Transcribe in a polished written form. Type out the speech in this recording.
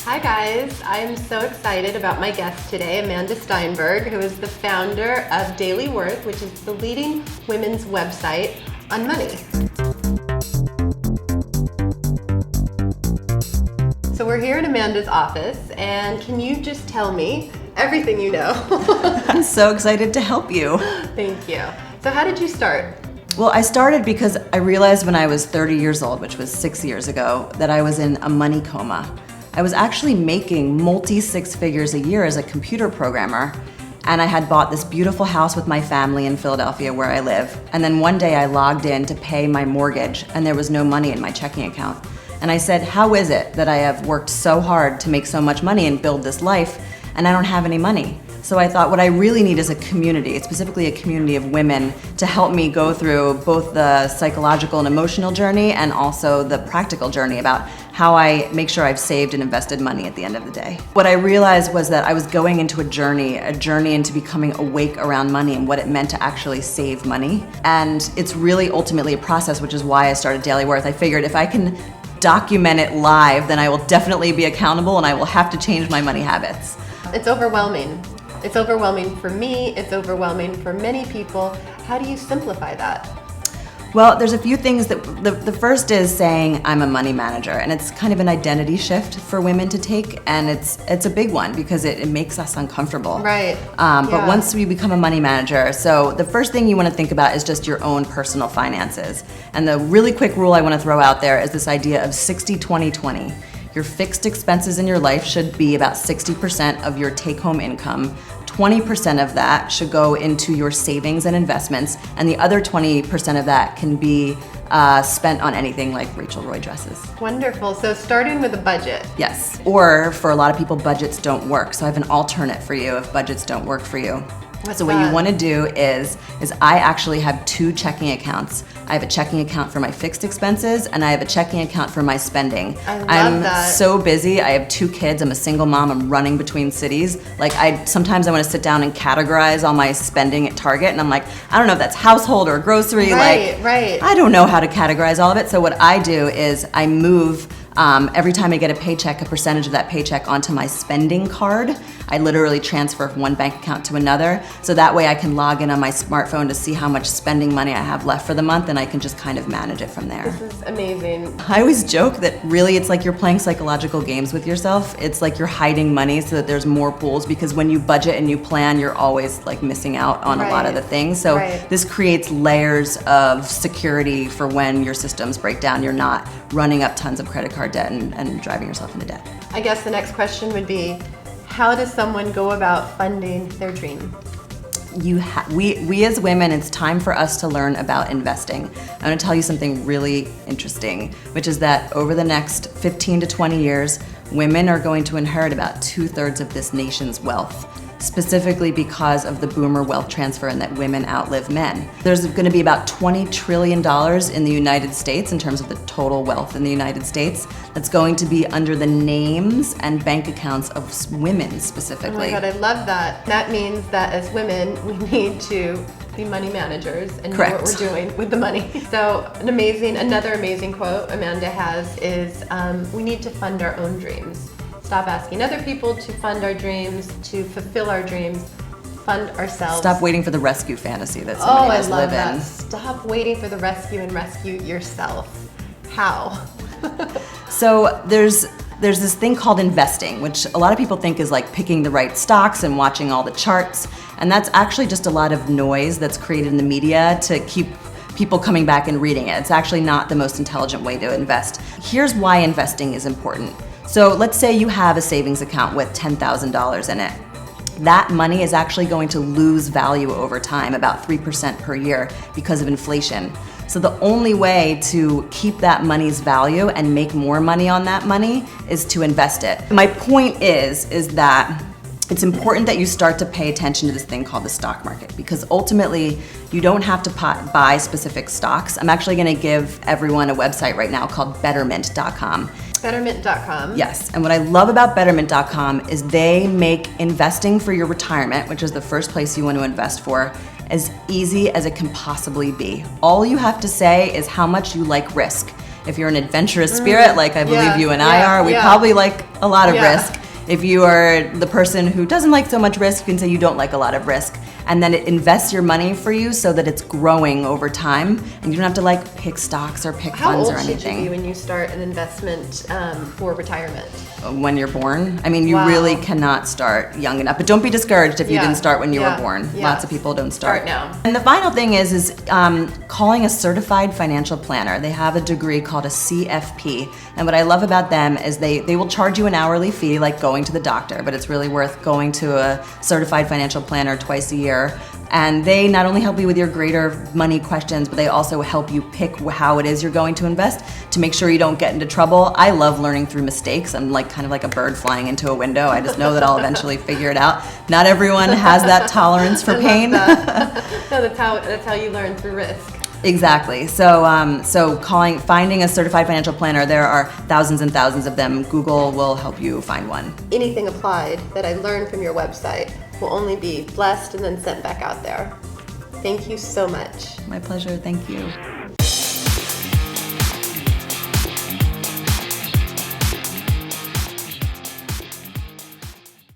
Hi guys, I'm so excited about my guest today, Amanda Steinberg, who is the founder of Daily Worth, which is the leading women's website on money. So we're here in Amanda's office, and can you just tell me everything you know? I'm so excited to help you. Thank you. So how did you start? Well, I started because I realized when I was 30 years old, which was 6 years ago, that I was in a money coma. I was actually making multi-six figures a year as a computer programmer, and I had bought this beautiful house with my family in Philadelphia where I live. And then one day I logged in to pay my mortgage and there was no money in my checking account. And I said, how is it that I have worked so hard to make so much money and build this life and I don't have any money? So I thought what I really need is a community, specifically a community of women, to help me go through both the psychological and emotional journey and also the practical journey about how I make sure I've saved and invested money at the end of the day. What I realized was that I was going into a journey into becoming awake around money and what it meant to actually save money. And it's really ultimately a process, which is why I started Daily Worth. I figured if I can document it live, then I will definitely be accountable and I will have to change my money habits. It's overwhelming. It's overwhelming for me, it's overwhelming for many people. How do you simplify that? Well, there's a few things that, the first is saying I'm a money manager, and it's kind of an identity shift for women to take, and it's a big one because it makes us uncomfortable. Right. But once we become a money manager, so the first thing you want to think about is just your own personal finances. And the really quick rule I want to throw out there is this idea of 60-20-20. Your fixed expenses in your life should be about 60% of your take-home income. 20% of that should go into your savings and investments, and the other 20% of that can be spent on anything like Rachel Roy dresses. Wonderful. So starting with a budget. Yes. Or for a lot of people, budgets don't work. So I have an alternate for you if budgets don't work for you. What's so what you want to do is I actually have two checking accounts. I have a checking account for my fixed expenses and I have a checking account for my spending. I'm so busy. I have two kids. I'm a single mom. I'm running between cities. Like sometimes I want to sit down and categorize all my spending at Target, and I'm like, I don't know if that's household or grocery. Right. I don't know how to categorize all of it. So what I do is I move every time I get a paycheck, a percentage of that paycheck onto my spending card. I literally transfer from one bank account to another. So that way I can log in on my smartphone to see how much spending money I have left for the month, and I can just kind of manage it from there. This is amazing. I always joke that really it's like you're playing psychological games with yourself. It's like you're hiding money so that there's more pools, because when you budget and you plan, you're always like missing out on a lot of the things. So this creates layers of security for when your systems break down. You're not running up tons of credit card debt and driving yourself into debt. I guess the next question would be, how does someone go about funding their dream? We as women, it's time for us to learn about investing. I'm going to tell you something really interesting, which is that over the next 15 to 20 years, women are going to inherit about 2/3 of this nation's wealth, specifically because of the boomer wealth transfer and that women outlive men. There's going to be about $20 trillion in the United States in terms of the total wealth in the United States that's going to be under the names and bank accounts of women specifically. Oh my God, I love that. That means that as women, we need to be money managers and know what we're doing with the money. So another amazing quote Amanda has is, we need to fund our own dreams. Stop asking other people to fund our dreams, to fulfill our dreams, fund ourselves. Stop waiting for the rescue fantasy that so many of us live in. Stop waiting for the rescue and rescue yourself. How? So there's this thing called investing, which a lot of people think is like picking the right stocks and watching all the charts. And that's actually just a lot of noise that's created in the media to keep people coming back and reading it. It's actually not the most intelligent way to invest. Here's why investing is important. So let's say you have a savings account with $10,000 in it. That money is actually going to lose value over time, about 3% per year because of inflation. So the only way to keep that money's value and make more money on that money is to invest it. My point is that it's important that you start to pay attention to this thing called the stock market, because ultimately you don't have to buy specific stocks. I'm actually going to give everyone a website right now called betterment.com. Betterment.com. Yes, and what I love about betterment.com is they make investing for your retirement, which is the first place you want to invest for, as easy as it can possibly be. All you have to say is how much you like risk. If you're an adventurous spirit, like I believe you and I are, we yeah. probably like a lot of Yeah. risk. If you are the person who doesn't like so much risk, you can say you don't like a lot of risk. And then it invests your money for you so that it's growing over time, and you don't have to like pick stocks or pick How funds old or should you be anything. when you start an investment for retirement? When you're born, I mean, you Wow. really cannot start young enough. But don't be discouraged if you Yeah. didn't start when you Yeah. were born. Yeah. Lots of people don't start. Start now. And the final thing is calling a certified financial planner. They have a degree called a CFP, and what I love about them is they will charge you an hourly fee, like going to the doctor, but it's really worth going to a certified financial planner twice a year. And they not only help you with your greater money questions, but they also help you pick how it is you're going to invest to make sure you don't get into trouble. I love learning through mistakes. I'm like kind of like a bird flying into a window. I just know that I'll eventually figure it out. Not everyone has that tolerance for pain. No, that's how you learn through risk. Exactly. So, finding a certified financial planner, there are thousands and thousands of them. Google will help you find one. Anything applied that I learned from your website will only be blessed and then sent back out there. Thank you so much. My pleasure. Thank you.